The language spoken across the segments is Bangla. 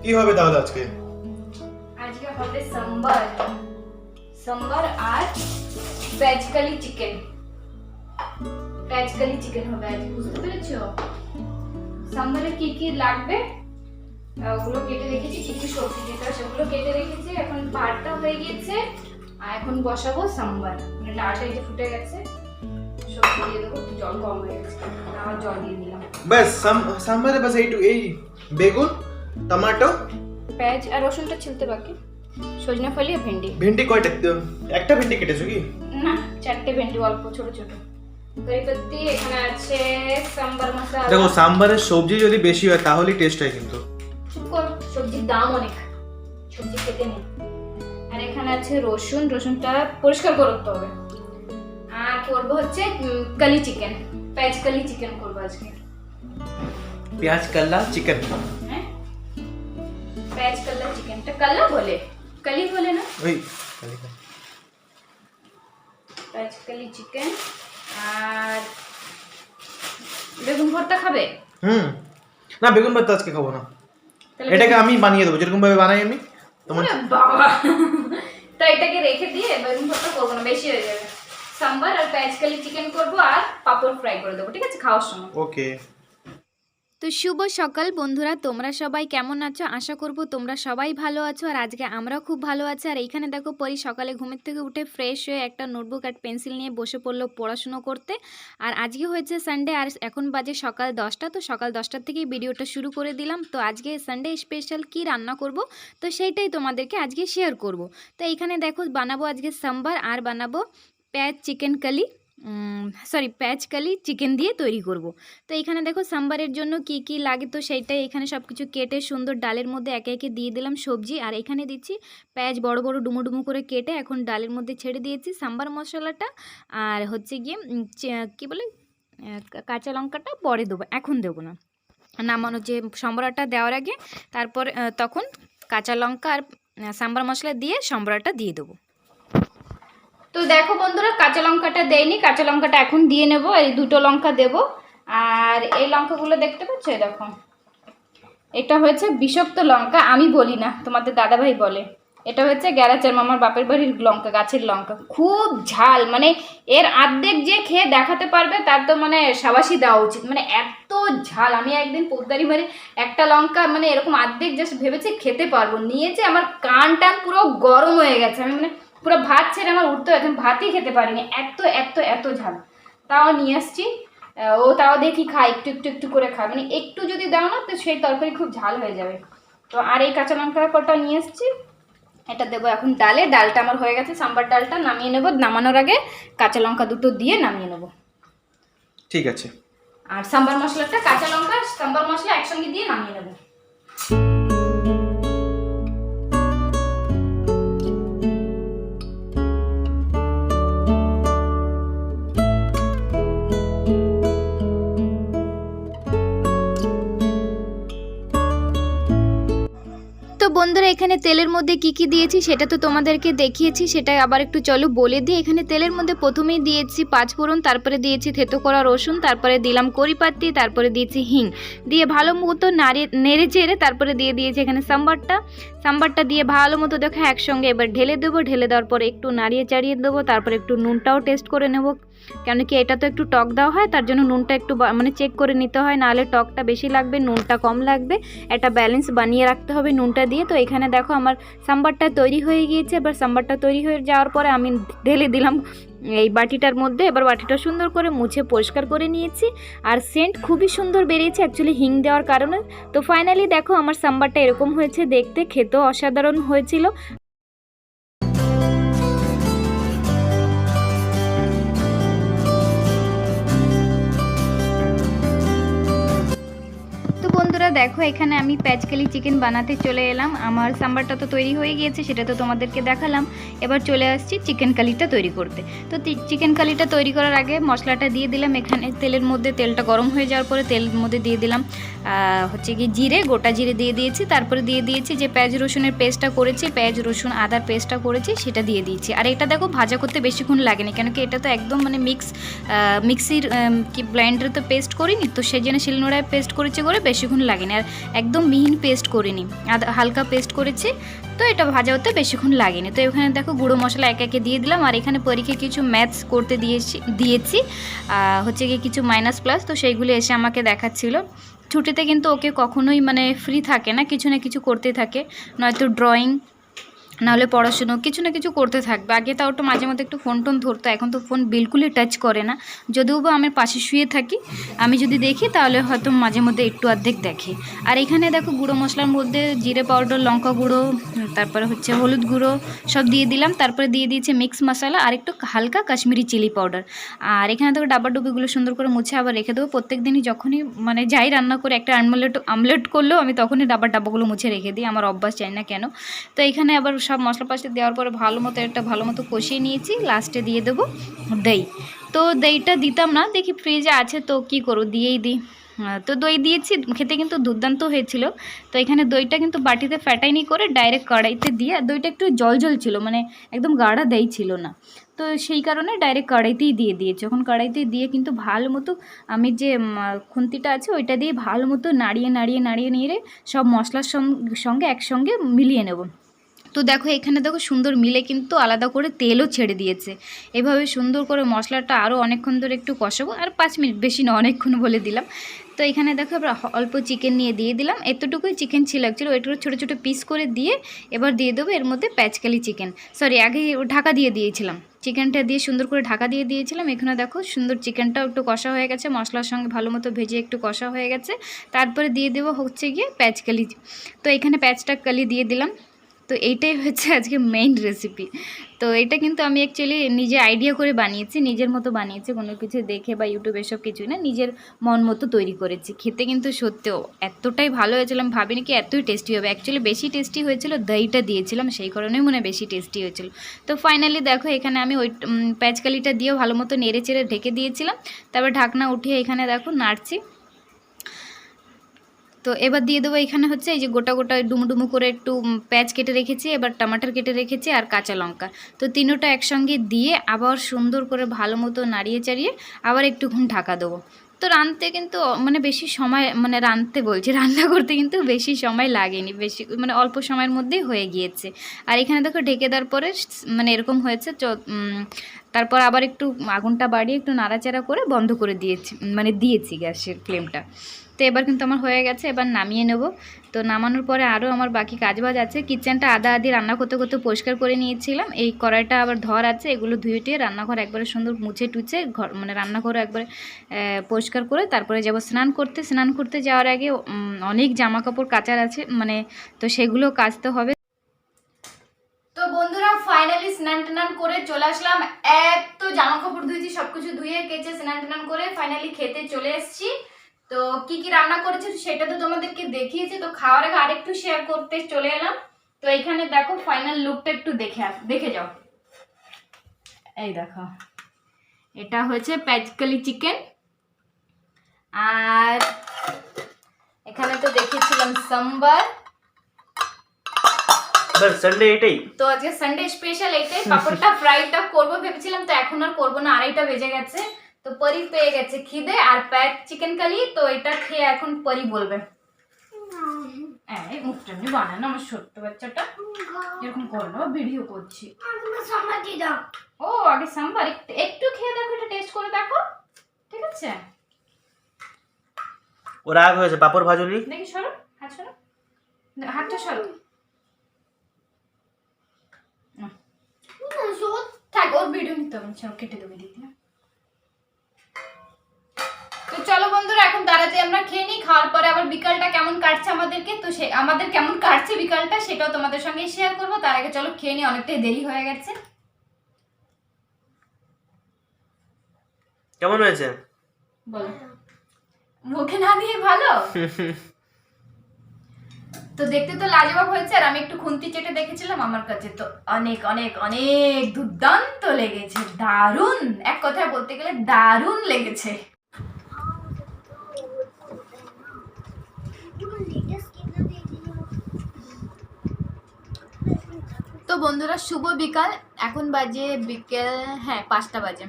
কি হবে তাহলে আজকে? আজকে হবে সাম্বার আর ভেজ কালি চিকেন হবে আজ, বুঝতে পেরেছো? সাম্বারে কি কি লাগবে ওগুলো কেটে রেখেছি, কি কি সবজি দিতে হয় সেগুলো কেটে রেখেছি। এখন ভাতটা হয়ে গিয়েছে আর এখন বসাবো সাম্বার, মানে ডালটা এই যে ফুটে গেছে, সবজি দিয়ে দেবো। জল কম হয়ে গেছে, আবার জল দিয়ে দিলাম। বাস সাম্বারে বাস এই বেগুন, টমেটো, পেঁয়াজ আর রসুনটা ছিলতে বাকি, সজনে ফালি আর ভেন্ডি। ভেন্ডি কয়টা? একটা ভেন্ডি কেটেছো কি? না, 4টে ভেন্ডি, অল্প ছোট ছোট। কারিপাত্তি, এখানে আছে সাম্বার মশলা। দেখো সাম্বারের সবজি যদি বেশি হয় তাহলেই টেস্ট হয়, কিন্তু চুপ কর, সবজির দাম অনেক, সবজি খেতে নেই। আর এখানে আছে রসুন, রসুনটা পরিষ্কার করতে হবে। আর করবো হচ্ছে কালি চিকেন, পেঁয়াজ কালি চিকেন করবো আজকে। পেঁয়াজ কাল্লা চিকেন। হ্যাঁ, পেঁয়াজ কাল্লা চিকেনটা কাল্লা বলে, কালি বলে না, ওই পেঁয়াজ কালি চিকেন। আর বেগুন ভর্তা খাবে? না, বেগুন ভর্তা আজকে খাবো না, তাহলে এটাকে আমি বানিয়ে দেবো যেরকম ভাবে বানাই আমি। তোমার বাবা, তো এটাকে রেখে দিয়ে বেগুন ভর্তা করবো না, বেশি হয়ে যাবে। সাম্বার আর পেঁয়াজ কালি চিকেন করবো আর পাপড় ফ্রাই করে দেবো, ঠিক আছে, খাওয়ার সময়। ওকে। তো শুভ সকাল বন্ধুরা, তোমরা সবাই কেমন আছো? আশা করব তোমরা সবাই ভালো আছো, আর আজকে আমরাও খুব ভালো আছি। আর এইখানে দেখো পরি সকালে ঘুমের থেকে উঠে ফ্রেশ হয়ে একটা নোটবুক আর পেন্সিল নিয়ে বসে পড়লো পড়াশুনো করতে। আর আজকে হয়েছে সানডে, আর এখন বাজে সকাল 10টা। তো সকাল 10টার থেকেই ভিডিওটা শুরু করে দিলাম। তো আজকে সানডে স্পেশাল কি রান্না করব, তো সেইটাই তোমাদেরকে আজকে শেয়ার করব। তো এইখানে দেখো বানাবো আজকে সাম্বার আর বানাবো পেঁয়াজ কালি চিকেন দিয়ে তৈরি করব। তো এইখানে দেখো সাম্বারের জন্য কি কি লাগে, তো সেইটাই এখানে সব কিছু কেটে সুন্দর ডালের মধ্যে একে একে দিয়ে দিলাম সবজি। আর এখানে দিচ্ছি পেঁয়াজ বড় বড় ডুমো ডুমো করে কেটে এখন ডালের মধ্যে ছেড়ে দিয়েছি সাম্বার মশলাটা। আর হচ্ছে গিয়ে কি বলে কাঁচা লঙ্কাটা পরে দেবো, এখন দেবো না, নামানো যে সম্বরাটা দেওয়ার আগে তারপর তখন কাঁচা লঙ্কা আর সাম্বার মশলা দিয়ে সম্বরাটা দিয়ে দেবো। তো দেখো বন্ধুরা, কাঁচা লঙ্কাটা দেয়নি, কাঁচা লঙ্কাটা এখন দিয়ে নেব। এই 2টো লঙ্কা দেব। আর এই লঙ্কাগুলো দেখতে পাচ্ছ, দেখো এটা হয়েছে বিষাক্ত লঙ্কা, আমি বলি না, তোমাদের দাদাভাই বলে। এটা হচ্ছে গ্যারাচার মামার বাপের বাড়ির লঙ্কা, গাছের লঙ্কা, খুব ঝাল, মানে এর অর্ধেক যে খেয়ে দেখাতে পারবে তার তো মানে সাবাসি দেওয়া উচিত, মানে এত ঝাল। আমি একদিন পোদ্দারি বাড়ি একটা লঙ্কা মানে এরকম অর্ধেক জাস্ট ভেবেছি খেতে পারবো, নিয়েছে আমার কান টান পুরো গরম হয়ে গেছে, আমি মানে পুরো ভাত ছেড়ে আমার উঠতে হয়েছে, ভাতই খেতে পারিনি, এত এত এত ঝাল। তাও নিয়ে আসছি, ও তাও দেখি খায়, একটু একটু একটু করে খায়, মানে একটু যদি দাও না তো সেই তরকারি খুব ঝাল হয়ে যাবে। তো আর এই কাঁচা লঙ্কা কটা নিয়ে এসছি, এটা দেবো এখন ডালে। ডালটা আমার হয়ে গেছে, সাম্বার ডালটা নামিয়ে নেব, নামানোর আগে কাঁচা লঙ্কা 2টো দিয়ে নামিয়ে নেব। ঠিক আছে। আর সাম্বার মশলাটা, কাঁচা লঙ্কা সাম্বার মশলা একসঙ্গে দিয়ে নামিয়ে নেব। তো বন্ধুরা এখানে তেলের মধ্যে কি কি দিয়েছি সেটা তো তোমাদেরকে দেখিয়েছি, সেটা আবার একটু চলো বলে দিই। এখানে তেলের মধ্যে প্রথমেই দিয়েছি 5 ফোড়ন, তারপরে দিয়েছি থেতো করা রসুন, তারপরে দিলাম কড়িপাত্তি, তারপরে দিয়েছি হিং, দিয়ে ভালো মতো নেড়ে চেড়ে তারপরে দিয়ে দিয়েছি এখানে সাম্বারটা দিয়ে ভালো মতো দেখো একসঙ্গে এবার ঢেলে দেবো। ঢেলে দেওয়ার পরে একটু নাড়িয়ে চাড়িয়ে দেবো, তারপরে একটু নুনটাও টেস্ট করে নেব, কেন কি এটা তো একটু টক দেওয়া হয়, তার জন্য নুনটা একটু মানে চেক করে নিতে হয়, নাহলে টকটা বেশি লাগবে নুনটা কম লাগবে, এটা ব্যালেন্স বানিয়ে রাখতে হবে নুনটা দিয়ে। তো এখানে দেখো আমার সাম্বারটা তৈরি হয়ে গিয়েছে। এবার সাম্বারটা তৈরি হয়ে যাওয়ার পরে আমি ঢেলে দিলাম এই বাটিটার মধ্যে। এবার বাটিটা সুন্দর করে মুছে পরিষ্কার করে নিয়েছি, আর সেন্ট খুবই সুন্দর বেরিয়েছে অ্যাকচুয়ালি হিং দেওয়ার কারণে। তো ফাইনালি দেখো আমার সাম্বারটা এরকম হয়েছে, দেখতে খেতেও অসাধারণ হয়েছিল। বন্ধুরা দেখো এখানে আমি পেঁয়াজকালি চিকেন বানাতে চলে এলাম। আমার সাম্বারটা তো তৈরি হয়ে গিয়েছে, সেটা তো তোমাদেরকে দেখালাম। এবার চলে আসছি চিকেন কালিটা তৈরি করতে। তো চিকেন কালিটা তৈরি করার আগে মশলাটা দিয়ে দিলাম এখানে তেলের মধ্যে। তেলটা গরম হয়ে যাওয়ার পরে তেলের মধ্যে দিয়ে দিলাম হচ্ছে কি জিরে, গোটা জিরে দিয়ে দিয়েছি। তারপরে দিয়ে দিয়েছি যে পেঁয়াজ রসুনের পেস্টটা করেছি, পেঁয়াজ রসুন আদার পেস্টটা করেছি সেটা দিয়ে দিয়েছি। আর এটা দেখো ভাজা করতে বেশিক্ষণ লাগেনি, কেন কি এটা তো একদম মানে মিক্সির কি ব্লেন্ডারে তো পেস্ট করিনি, তো সেই জন্য শিলনোড়ায় পেস্ট করেছি করে বেশিক্ষণ লাগেনি। আর একদম মিহিন পেস্ট করিনি, হালকা পেস্ট করেছি। তো এটা ভাজা হতে বেশিক্ষণ লাগেনি। তো এখানে দেখো গুঁড়ো মশলা একে একে দিয়ে দিলাম। আর এখানে পরীক্ষা কিছু ম্যাথস করতে দিয়েছি হচ্ছে গিয়ে কিছু মাইনাস প্লাস, তো সেইগুলো এসে আমাকে দেখাচ্ছিল। ছুটিতে কিন্তু ওকে কখনোই মানে ফ্রি থাকে না, কিছু না কিছু করতে থাকে, নয়তো ড্রয়িং নাহলে পড়াশুনো, কিছু না কিছু করতে থাকবে। আগে তাও একটু মাঝে মধ্যে একটু ফোন টোন ধরতো, এখন তো ফোন বিলকুলই টাচ করে না। যদিও বা আমার পাশে শুয়ে থাকি, আমি যদি দেখি তাহলে হয়তো মাঝে মধ্যে একটু অর্ধেক দেখে। আর এখানে দেখো গুঁড়ো মশলার মধ্যে জিরে পাউডার, লঙ্কা গুঁড়ো, তারপরে হচ্ছে হলুদ গুঁড়ো সব দিয়ে দিলাম। তারপরে দিয়ে দিয়েছি মিক্স মশলা আর একটু হালকা কাশ্মীরি চিলি পাউডার। আর এখানে দেখো ডাবা ডুবিগুলো সুন্দর করে মুছে আবার রেখে দেবো। প্রত্যেক দিনই যখনই মানে যাই রান্না করে একটা আমলেট করলেও আমি তখনই ডাবাগুলো মুছে রেখে দিই, আমার অভ্যাস চাই না কেন। তো এখানে আবার সব মশলা পাশে দেওয়ার পরে ভালো মতো কষিয়ে নিয়েছি। লাস্টে দিয়ে দেবো দই। তো দইটা দিতাম না, দেখি ফ্রিজে আছে তো কি করব, দিয়েই দিই। তো দই দিয়েছি, খেতে কিন্তু দুর্দান্ত হয়েছিল। তো এখানে দইটা কিন্তু বাটিতে ফ্যাটাইনি করে ডাইরেক্ট কড়াইতে দিয়ে, দইটা একটু জল ছিল, মানে একদম গাঢ়া দই ছিল না, তো সেই কারণে ডাইরেক্ট কড়াইতেই দিয়ে দিয়েছি। যখন কড়াইতে দিয়ে কিন্তু ভালো মতো আমি যে খুন্তিটা আছে ওইটা দিয়ে ভালো মতো নাড়িয়ে সব মশলার সঙ্গে একসঙ্গে মিলিয়ে নেব। তো দেখো এখানে দেখো সুন্দর মিলে কিন্তু আলাদা করে তেলও ছেড়ে দিয়েছে। এভাবে সুন্দর করে মশলাটা আরও অনেকক্ষণ ধরে একটু কষাবো, আর 5 মিনিট, বেশি না, অনেকক্ষণ বলে দিলাম। তো এখানে দেখো এবার অল্প চিকেন নিয়ে দিয়ে দিলাম, এতটুকুই চিকেন ছিল অ্যাকচুয়ালি, ওইটুকু ছোটো ছোটো পিস করে দিয়ে এবার দিয়ে দেবো এর মধ্যে প্যাচকালি চিকেন, সরি আগে ঢাকা দিয়ে দিয়েছিলাম, চিকেনটা দিয়ে সুন্দর করে ঢাকা দিয়ে দিয়েছিলাম। এখানে দেখো সুন্দর চিকেনটাও একটু কষা হয়ে গেছে, মশলার সঙ্গে ভালো মতো ভেজে একটু কষা হয়ে গেছে। তারপরে দিয়ে দেবো হচ্ছে গিয়ে প্যাচকালি। তো এখানে প্যাচটা কালি দিয়ে দিলাম। তো এইটাই হচ্ছে আজকে মেইন রেসিপি। তো এটা কিন্তু আমি অ্যাকচুয়ালি নিজে আইডিয়া করে বানিয়েছি, নিজের মতো বানিয়েছি, কোনো কিছু দেখে বা ইউটিউবে সব কিছুই না, নিজের মন মতো তৈরি করেছি। খেতে কিন্তু সত্যিও এতটাই ভালো হয়েছিল, আমি ভাবিনি কি এতই টেস্টি হবে। অ্যাকচুয়ালি বেশি টেস্টি হয়েছিল দইটা দিয়েছিলাম, সেই কারণেই মনে হয় বেশি টেস্টি হয়েছিল। তো ফাইনালি দেখো এখানে আমি ওই প্যাচকালিটা দিয়েও ভালো মতো নেড়ে চেড়ে ঢেকে দিয়েছিলাম। তারপর ঢাকনা উঠিয়ে এখানে দেখো নাড়ছি। তো এবার দিয়ে দেবো এখানে হচ্ছে এই যে গোটা ডুমু করে একটু পেঁয়াজ কেটে রেখেছি, এবার টমাটার কেটে রেখেছি আর কাঁচা লঙ্কা। তো তিনোটা একসঙ্গে দিয়ে আবার সুন্দর করে ভালো মতো নাড়িয়ে চাড়িয়ে আবার একটুক্ষণ ঢাকা দেবো। তো রাঁধতে কিন্তু মানে বেশি সময়, মানে রান্না করতে কিন্তু বেশি সময় লাগেনি, বেশি মানে অল্প সময়ের মধ্যেই হয়ে গিয়েছে। আর এখানে দেখো ঢেকে দেওয়ার পরে মানে এরকম হয়েছে। তারপর আবার একটু আগুনটা বাড়িয়ে একটু নাড়াচাড়া করে বন্ধ করে দিয়েছি গ্যাসের ফ্লেমটা। তো এবার কিন্তু আমার হয়ে গেছে, এবার নামিয়ে নেব। তো নামানোর পরে আরও আমার বাকি কাজবাজ আছে। কিচেনটা আদি রান্না করতে পরিষ্কার করে নিয়েছিলাম। এই কড়াইটা আবার ধর আছে, এগুলো ধুয়ে টুয়ে রান্নাঘর একবারে সুন্দর মুছে টুছে মানে রান্নাঘর একবারে পরিষ্কার করে তারপরে যাব স্নান করতে যাওয়ার আগে অনেক জামা কাপড় কাচার আছে, মানে তো সেগুলো কাচতে হবে। তো বন্ধুরা ফাইনালি স্নান টান করে চলে আসলাম। এত জামা কাপড় ধুয়েছি, সবকিছু ধুয়ে কেচে স্নান টান করে ফাইনালি খেতে চলে এসেছি। তো কি কি রান্না করেছি সেটা তো তোমাদেরকে দেখিয়েছি। তো খাওয়ার আগে আরেকটু শেয়ার করতে চলে এলাম। তো এখানে দেখো ফাইনাল লুকটা একটু দেখে যাও। এই দেখো, এটা হয়েছে প্যাচকালি চিকেন। আর এখানে তো দেখেছিলাম সাম্বার। সানডে এটাই তো আজকে সানডে স্পেশাল এটাই। পাপড়টা ফ্রাইটা করবো ভেবেছিলাম, তো এখন আর করবো না, 2:30 বেজে গেছে। তো পরি পেয়ে গেছে খিদে, আর প্যাক চিকেন কালি। তো এটা খেয়ে এখন পরি বলবে মুখটা এমনি বানানো, আমার ছোট্ট বাচ্চাটা এরকম করে না, ভিডিও করছি। ও আগে সাম্বার একটু খেয়ে দেখো, এটা টেস্ট করে দেখো, ঠিক আছে? ও রাগ হয়েছে, পাপড় ভাজুনি। দেখি সরো, হাতটা সরো। থাক, ওর ভিডিও নিতে হবে, চলো কেটে দেবে দিদি। তো চলো বন্ধুরা এখন দাঁড়াতে আমরা খেয়ে নিই। খাওয়ার পরে আবার বিকালটা কেমন কাটছে আমাদেরকে, তো আমাদের কেমন কাটছে বিকালটা সেটাও তোমাদের সঙ্গে শেয়ার করবো। তার আগে চলো খেয়ে নিই, অনেকটাই দেরি হয়ে গেছে। কেমন হয়েছে বলো, মুখে না দিয়ে ভালো? তো দেখতে তো লাজবাব হয়েছে। আর আমি একটু খুন্তি চেটে দেখেছিলাম, আমার কাছে তো অনেক অনেক অনেক দুর্দান্ত লেগেছে, দারুণ, এক কথায় বলতে গেলে দারুণ লেগেছে। তো বন্ধুরা শুভ বিকাল, এখন বাজে বিকেল 5টা বাজে।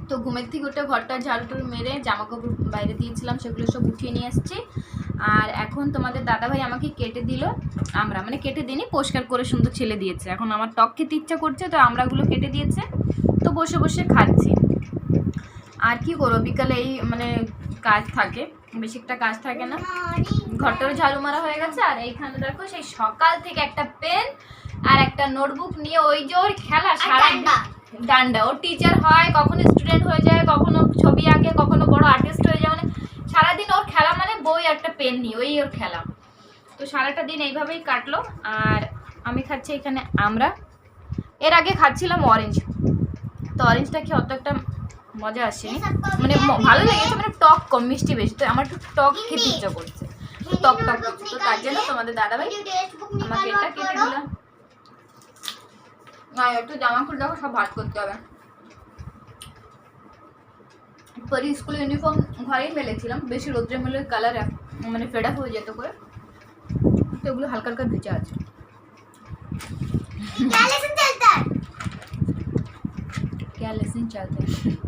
তো ঘুমের থেকে উঠে ঘরটা ঝাড়ু মেরে জামা কাপড় বাইরে দিয়েছিলাম, সেগুলো সব উঠিয়ে নিয়ে এসেছি। আর এখন তোমাদের দাদাভাই আমাকে কেটে দিল আমরা, মানে কেটে দিইনি, পরিষ্কার করে সুন্দর ছেলে দিয়েছে। এখন আমার টক খেতে ইচ্ছা করছে, তো আমরাগুলো কেটে দিয়েছে, তো বসে বসে খাচ্ছি। আর কি করবো, বিকালে এই মানে কাজ থাকে, বেশি একটা কাজ থাকে না। ঘরটারও ঝাড়ু মারা হয়ে গেছে। আর এইখানে দেখো সেই সকাল থেকে একটা পেন আর একটা নোটবুক নিয়ে ওই যে ওর খেলা, সারা ডান্ডা। ওর টিচার হয়, কখনো স্টুডেন্ট হয়ে যায়, কখনো ছবি আঁকে, কখনো বড় আর্টিস্ট হয়ে যায়। মানে সারাদিন ওর খেলা, মানে বই একটা পেন নিয়ে, ওই ওর খেলা। তো সারাটা দিন এইভাবেই কাটলো। আর আমি খাচ্ছি এখানে আমরা, এর আগে খাচ্ছিলাম অরেঞ্জ, তো অরেঞ্জটা খেয়ে অত একটা মজা আসেনি, মানে ভালো লেগেছে, মানে টক কম, মিষ্টি বেশি। তো আমার একটু টক খেতে ইচ্ছা করছে, টক টক করছে। তো তার জন্য তোমাদের দাদাভাই আমাকে এটা কেটে দিলাম। না একটু জামা কাপড় দেখো সব ভাঁজ করতে হবে। পরে স্কুল ইউনিফর্ম ঘরেই মেলেছিলাম, বেশি রোদ্রে মেলে কালার মানে ফেড আপ হয়ে যেত করে, তো এগুলো হালকা হালকা ভিজা আছে। क्या लेसन चलता है?